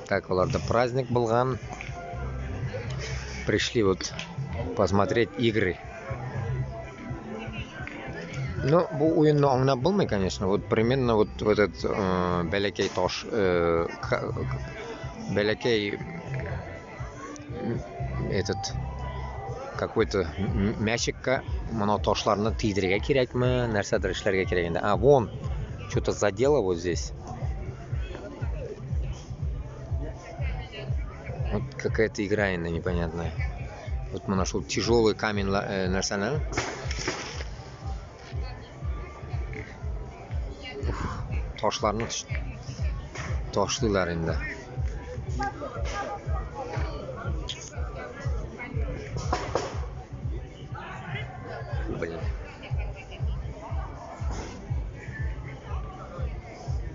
Так, ularda праздник bo'lgan. Пришли вот посмотреть игры. Ну, bu o'yinni anglab bo'lmay, конечно. Вот примерно вот этот Белякей tosh, Белякей этот какой-то мящикка mana toshlarni tiydirga kerakmi, narsadir ishlarga kerak endi. А, вон, что-то задело вот здесь. Вот какая-то игра иногда непонятная. Вот мы нашел тяжелый камень нарсаны. Toshlarni toshlilar endi.